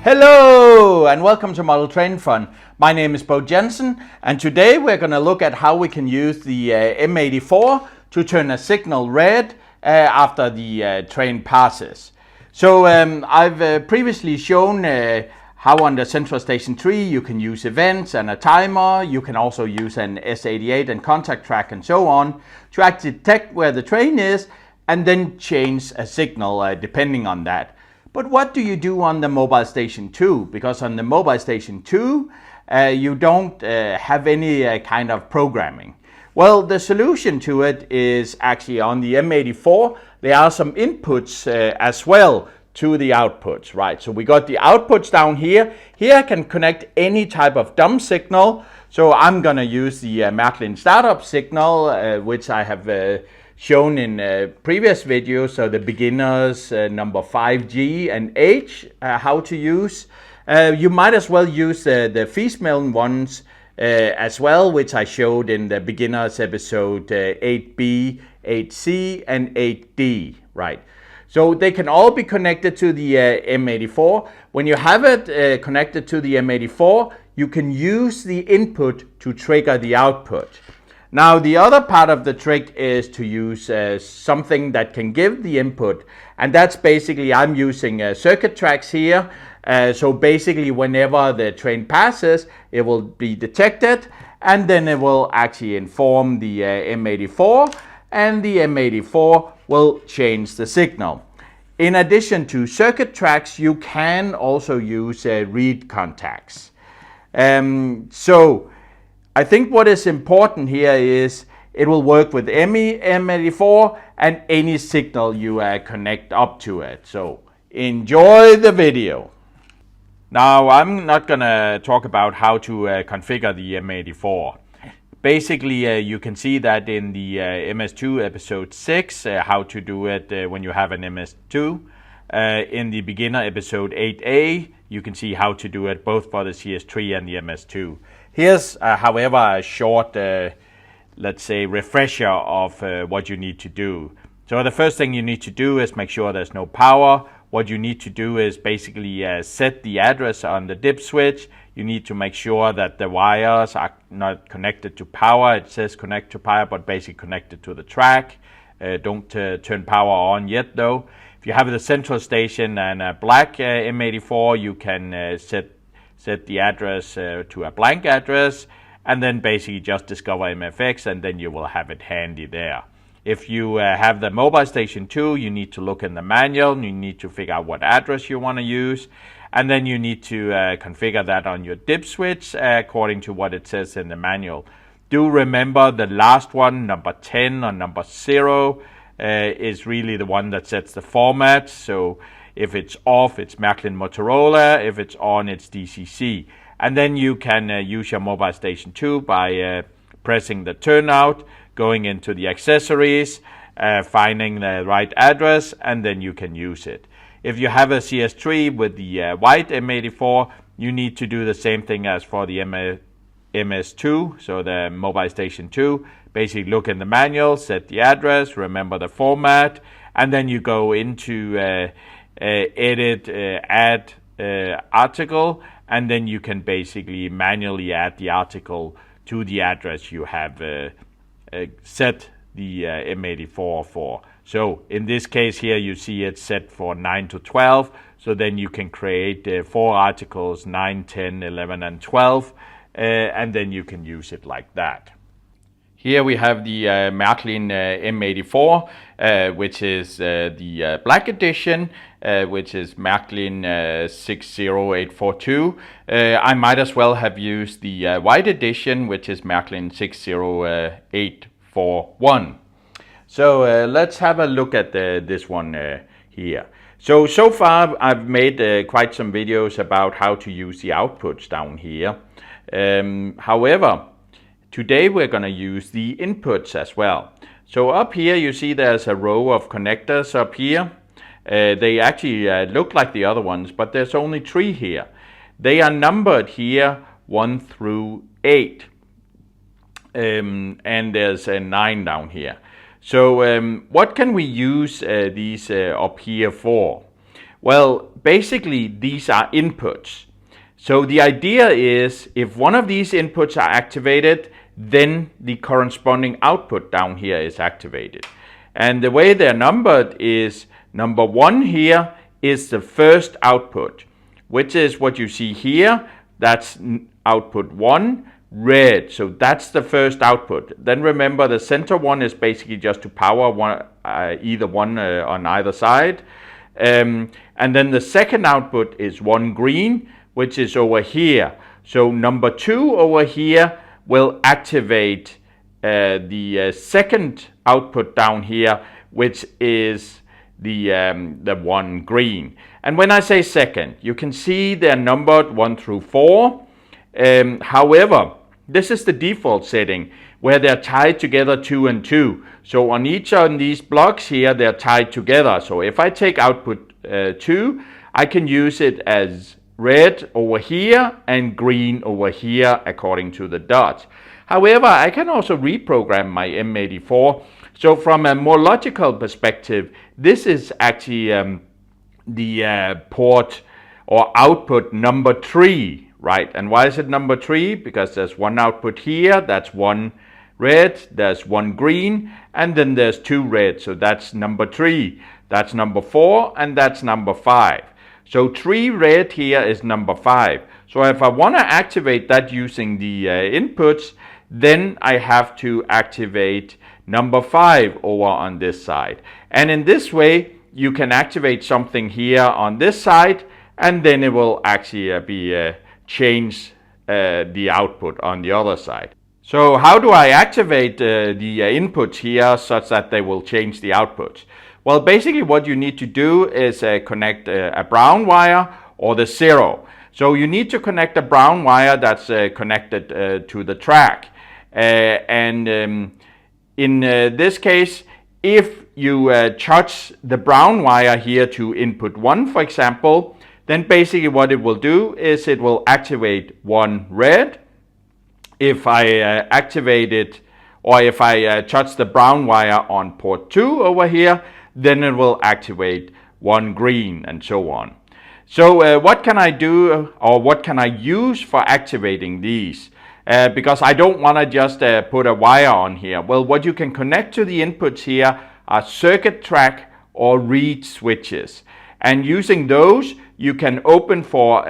Hello and welcome to Model Train Fun. My name is Bo Jensen and today we're going to look at how we can use the M84 to turn a signal red after the train passes. So I've previously shown how on the Central Station 3 you can use events and a timer. You can also use an S88 and contact track and so on to actually detect where the train is and then change a signal depending on that. But what do you do on the Mobile Station 2? Because on the Mobile Station 2, you don't have any kind of programming. Well, the solution to it is actually on the M84. There are some inputs as well to the outputs, right? So we got the outputs down here. Here I can connect any type of dumb signal. So I'm going to use the Märklin START UP signal, which I have shown in previous videos, so the beginners number 5G and H, how to use. You might as well use the Viessmann ones as well, which I showed in the beginners episode 8B, 8C and 8D, right? So they can all be connected to the M84. When you have it connected to the M84, you can use the input to trigger the output. Now the other part of the trick is to use something that can give the input, and that's basically I'm using circuit tracks here. So basically whenever the train passes, it will be detected and then it will actually inform the M84 and the M84 will change the signal. In addition to circuit tracks, you can also use read contacts. So I think what is important here is it will work with any M84 and any signal you connect up to it. So enjoy the video. Now I'm not going to talk about how to configure the M84. Basically you can see that in the MS2 episode 6 how to do it when you have an MS2. In the beginner episode 8A you can see how to do it both for the CS3 and the MS2. Here's, however, a short, let's say, refresher of what you need to do. So the first thing you need to do is make sure there's no power. What you need to do is basically set the address on the dip switch. You need to make sure that the wires are not connected to power. It says connect to power, but basically connected to the track. Don't turn power on yet, though. If you have the Central Station and a black M84, you can set the address to a blank address and then basically just discover MFX and then you will have it handy there. If you have the Mobile Station 2, you need to look in the manual, you need to figure out what address you want to use and then you need to configure that on your dip switch according to what it says in the manual. Do remember the last one, number 10 or number 0, is really the one that sets the format. So if it's off, it's Märklin Motorola. If it's on, it's DCC. And then you can use your Mobile Station 2 by pressing the turnout, going into the accessories, finding the right address, and then you can use it. If you have a CS3 with the white M84, you need to do the same thing as for the MS2, so the Mobile Station 2. Basically look in the manual, set the address, remember the format, and then you go into edit, add article, and then you can basically manually add the article to the address you have set the M84 for. So in this case here you see it's set for 9 to 12, so then you can create 4 articles, 9, 10, 11 and 12, and then you can use it like that. Here we have the Märklin M84, which is the black edition, which is Märklin 60842. I might as well have used the white edition, which is Märklin 60841. So let's have a look at this one here. So far I've made quite some videos about how to use the outputs down here. However, today we're going to use the inputs as well. So up here you see there's a row of connectors up here. They actually look like the other ones, but there's only 3 here. They are numbered here 1 through 8. And there's a 9 down here. So what can we use these up here for? Well, basically these are inputs. So the idea is if one of these inputs are activated, then the corresponding output down here is activated. And the way they're numbered is number 1 here is the first output, which is what you see here. That's output 1, red. So that's the first output. Then remember the center one is basically just to power one, either one on either side. And then the second output is 1 green, which is over here. So number 2 over here will activate the second output down here, which is the 1 green. And when I say second, you can see they're numbered 1 through 4. However, this is the default setting where they're tied together 2 and 2. So on each of these blocks here, they're tied together. So if I take output 2, I can use it as red over here and green over here according to the dots. However, I can also reprogram my M84. So from a more logical perspective, this is actually the port or output number 3, right? And why is it number 3? Because there's one output here, that's 1 red, there's 1 green, and then there's 2 red. So that's number 3, that's number 4, and that's number 5. So 3 red here is number 5. So if I want to activate that using the inputs, then I have to activate number 5 over on this side. And in this way, you can activate something here on this side, and then it will actually change the output on the other side. So how do I activate the inputs here such that they will change the outputs? Well, basically what you need to do is connect a brown wire or the 0. So you need to connect a brown wire that's connected to the track. In this case, if you touch the brown wire here to input 1, for example, then basically what it will do is it will activate 1 red. If I activate it, or if I touch the brown wire on port 2 over here, then it will activate 1 green and so on. So what can I do, or what can I use for activating these? Because I don't want to just put a wire on here. Well, what you can connect to the inputs here are circuit track or reed switches. And using those, you can open for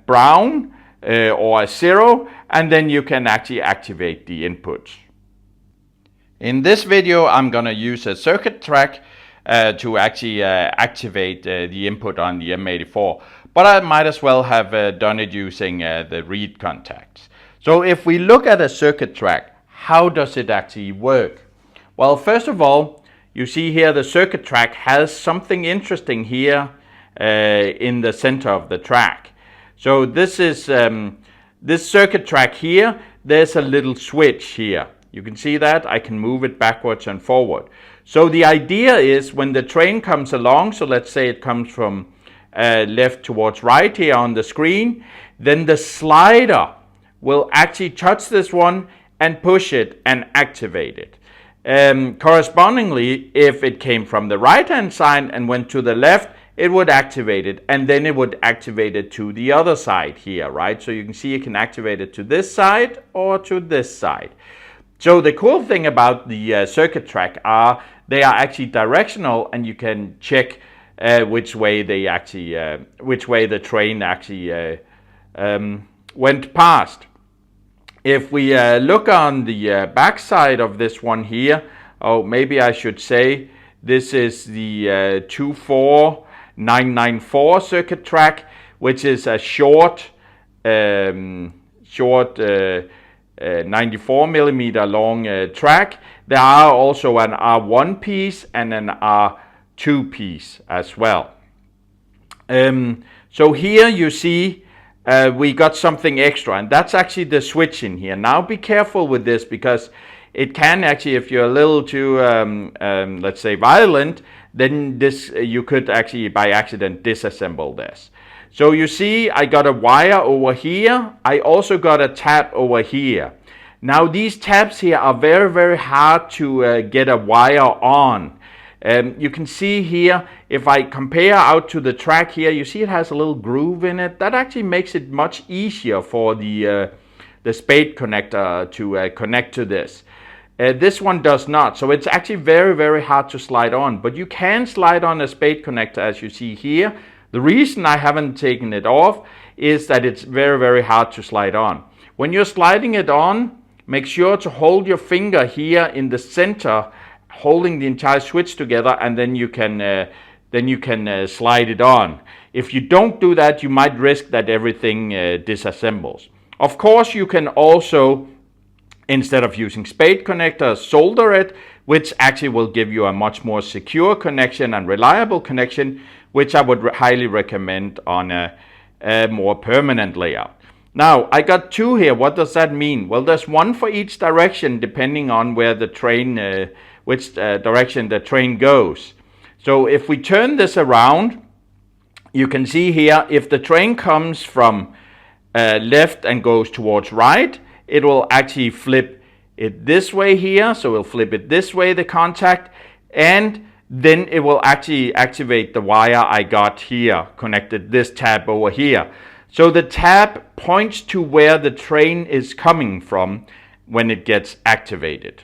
brown or a 0, and then you can actually activate the inputs. In this video, I'm going to use a circuit track to actually activate the input on the M84. But I might as well have done it using the reed contacts. So if we look at a circuit track, how does it actually work? Well, first of all, you see here the circuit track has something interesting here in the center of the track. So this is this circuit track here. There's a little switch here. You can see that. I can move it backwards and forward. So the idea is when the train comes along, so let's say it comes from left towards right here on the screen, then the slider will actually touch this one and push it and activate it. Correspondingly, if it came from the right hand side and went to the left, it would activate it, and then it would activate it to the other side here, right? So you can see you can activate it to this side or to this side. So the cool thing about the circuit track are they are actually directional, and you can check which way they actually, which way the train actually went past. If we look on the back side of this one here, oh, maybe I should say this is the 24994 circuit track, which is a short 94 millimeter long track. There are also an R1 piece and an R2 piece as well. So here you see we got something extra, and that's actually the switch in here. Now be careful with this, because it can actually, if you're a little too, let's say, violent, then this you could actually by accident disassemble this. So you see I got a wire over here. I also got a tab over here. Now these tabs here are very, very hard to get a wire on. You can see here, if I compare out to the track here, you see it has a little groove in it. That actually makes it much easier for the spade connector to connect to this. This one does not, so it's actually very hard to slide on, but you can slide on a spade connector as you see here. The reason I haven't taken it off is that it's very hard to slide on. When you're sliding it on, make sure to hold your finger here in the center, holding the entire switch together, and then you can slide it on. If you don't do that, you might risk that everything disassembles. Of course, you can also, instead of using spade connectors, solder it, which actually will give you a much more secure connection and reliable connection, which I would highly recommend on a more permanent layout. Now, I got two here. What does that mean? Well, there's one for each direction, depending on where the train, which direction the train goes. So if we turn this around, you can see here, if the train comes from left and goes towards right, it will actually flip it this way here. So we'll flip it this way, the contact, and then it will actually activate the wire I got here, connected this tab over here. So the tab points to where the train is coming from when it gets activated.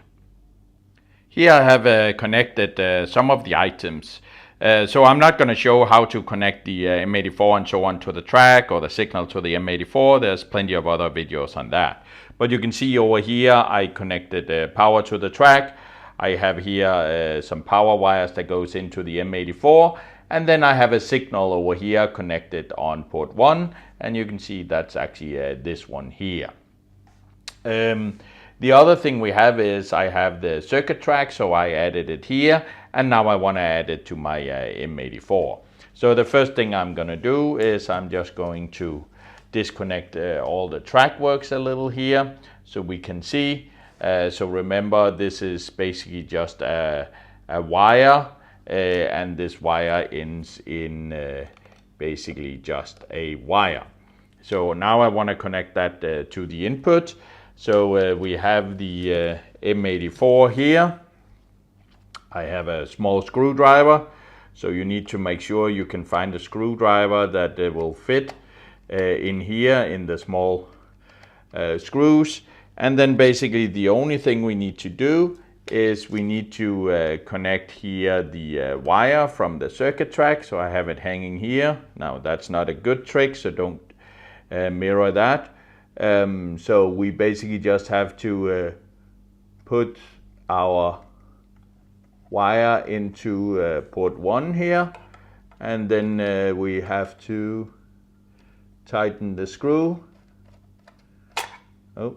Here I have connected some of the items. So I'm not going to show how to connect the M84 and so on to the track or the signal to the M84. There's plenty of other videos on that. But you can see over here I connected power to the track. I have here some power wires that goes into the M84. And then I have a signal over here connected on port 1. And you can see that's actually this one here. The other thing we have is I have the circuit track, so I added it here. And now I want to add it to my M84. So the first thing I'm going to do is I'm just going to disconnect all the track works a little here so we can see. So remember, this is basically just a wire, and this wire ends in basically just a wire. So now I want to connect that to the input. So we have the M84 here. I have a small screwdriver, so you need to make sure you can find a screwdriver that will fit in here in the small screws. And then basically the only thing we need to do is we need to connect here the wire from the circuit track. So I have it hanging here. Now that's not a good trick, so don't mirror that. So we basically just have to put our wire into port 1 here, and then we have to tighten the screw. Oh.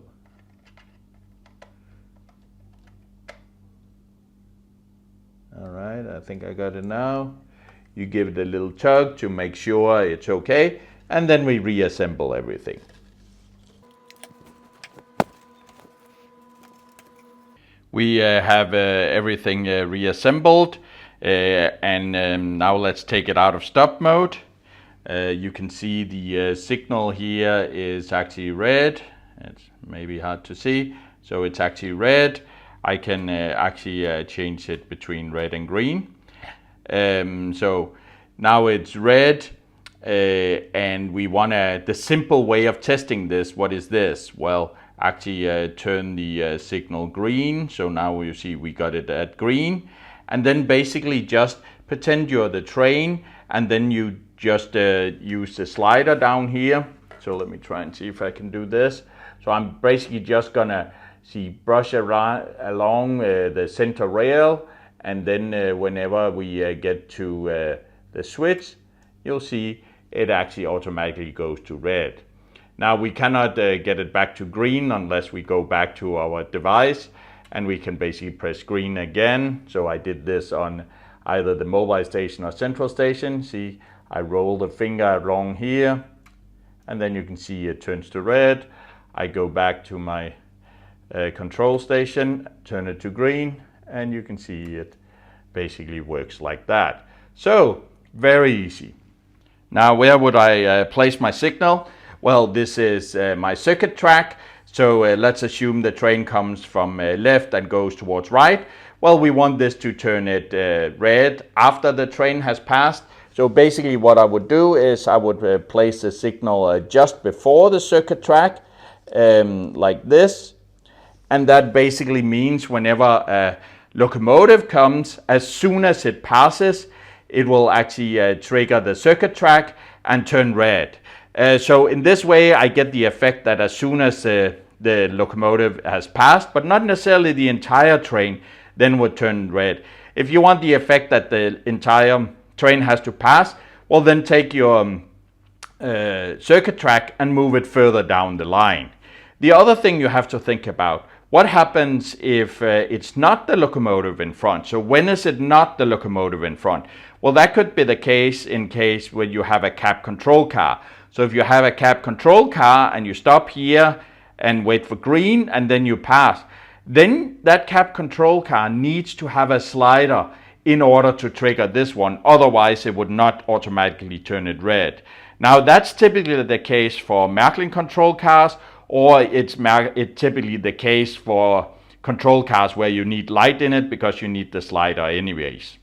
All right, I think I got it now. You give it a little tug to make sure it's okay, and then we reassemble everything. We have everything reassembled, and now let's take it out of stop mode. You can see the signal here is actually red. It's maybe hard to see, so it's actually red. I can actually change it between red and green. So now it's red, and we want the simple way of testing this. What is this? Well, actually turn the signal green. So now you see we got it at green, and then basically just pretend you're the train, and then you just use the slider down here. So let me try and see if I can do this. So I'm basically just gonna brush around along the center rail, and then whenever we get to the switch, you'll see it actually automatically goes to red. Now we cannot get it back to green unless we go back to our device, and we can basically press green again. So I did this on either the mobile station or central station. See, I roll the finger along here, and then you can see it turns to red. I go back to my control station, turn it to green, and you can see it basically works like that. So very easy. Now where would I place my signal? Well, this is my circuit track. So let's assume the train comes from left and goes towards right. Well, we want this to turn it red after the train has passed. So basically what I would do is I would place the signal just before the circuit track, like this. And that basically means whenever a locomotive comes, as soon as it passes, it will actually trigger the circuit track and turn red. So in this way, I get the effect that as soon as the locomotive has passed, but not necessarily the entire train, then would turn red. If you want the effect that the entire train has to pass, well then take your circuit track and move it further down the line. The other thing you have to think about, what happens if it's not the locomotive in front? So when is it not the locomotive in front? Well, that could be the case in case when you have a cab control car. So if you have a cab control car and you stop here and wait for green and then you pass, then that cab control car needs to have a slider in order to trigger this one. Otherwise, it would not automatically turn it red. Now, that's typically the case for Märklin control cars, or it's typically the case for control cars where you need light in it because you need the slider anyways.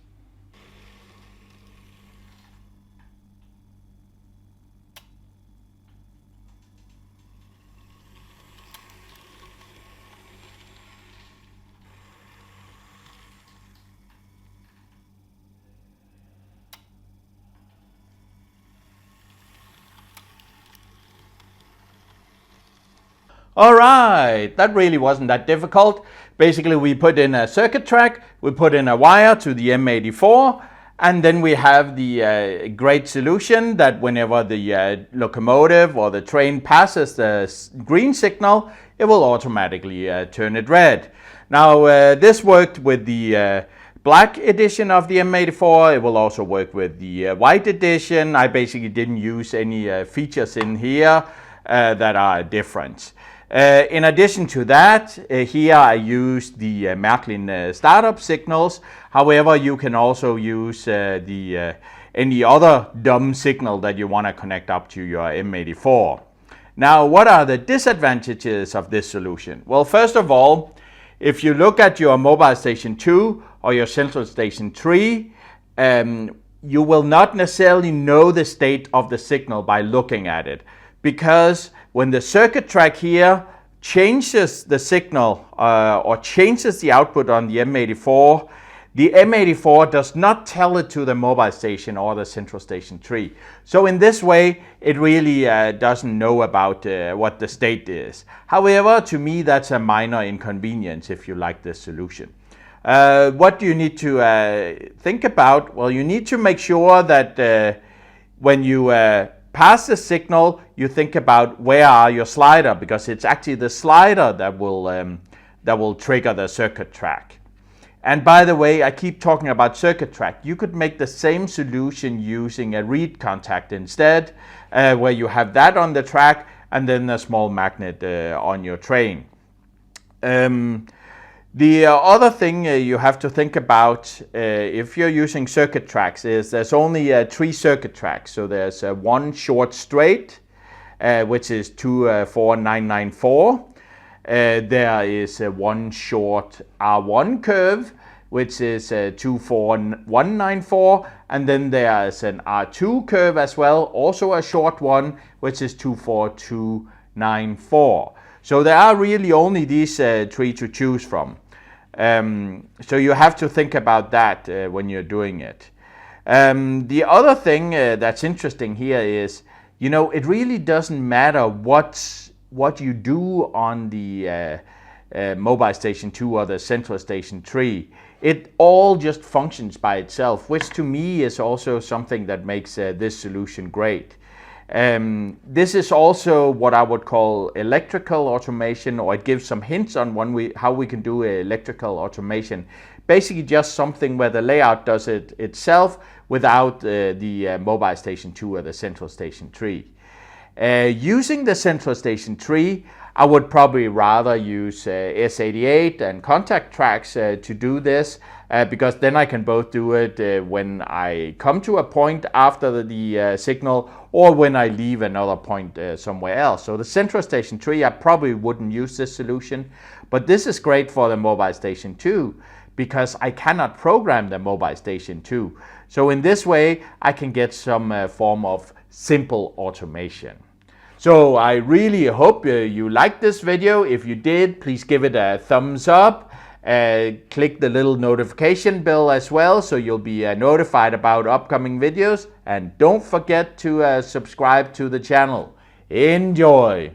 All right, that really wasn't that difficult. Basically, we put in a circuit track, we put in a wire to the M84, and then we have the great solution that whenever the locomotive or the train passes the green signal, it will automatically turn it red. Now, this worked with the black edition of the M84. It will also work with the white edition. I basically didn't use any features in here that are different. In addition to that, here I used the Märklin START UP signals. However, you can also use any other dumb signal that you want to connect up to your M84. Now, what are the disadvantages of this solution? Well, first of all, if you look at your mobile station 2 or your central station 3, you will not necessarily know the state of the signal by looking at it, because when the circuit track here changes the signal or changes the output on the M84, the M84 does not tell it to the mobile station or the central station 3. So in this way, it really doesn't know about what the state is. However, to me, that's a minor inconvenience if you like this solution. What do you need to think about? Well, you need to make sure that when you pass the signal, you think about where are your slider, because it's actually the slider that will trigger the circuit track. And by the way, I keep talking about circuit track. You could make the same solution using a reed contact instead, where you have that on the track and then a small magnet on your train. The other thing you have to think about if you're using circuit tracks is there's only 3 circuit tracks. So there's one short straight, which is 24994. There is one short R1 curve, which is 24194. And then there is an R2 curve as well, also a short one, which is 24294. So there are really only these 3 to choose from. So you have to think about that when you're doing it. The other thing that's interesting here is, you know, it really doesn't matter what you do on the mobile station 2 or the central station 3. It all just functions by itself, which to me is also something that makes this solution great. This is also what I would call electrical automation, or it gives some hints on how we can do electrical automation. Basically just something where the layout does it itself without the mobile station 2 or the central station 3. Using the central station 3, I would probably rather use S88 and contact tracks to do this, because then I can both do it when I come to a point after the signal or when I leave another point somewhere else. So the Central Station 3, I probably wouldn't use this solution, but this is great for the Mobile Station 2 because I cannot program the Mobile Station 2. So in this way, I can get some form of simple automation. So I really hope you liked this video. If you did, please give it a thumbs up. Click the little notification bell as well so you'll be notified about upcoming videos. And don't forget to subscribe to the channel. Enjoy!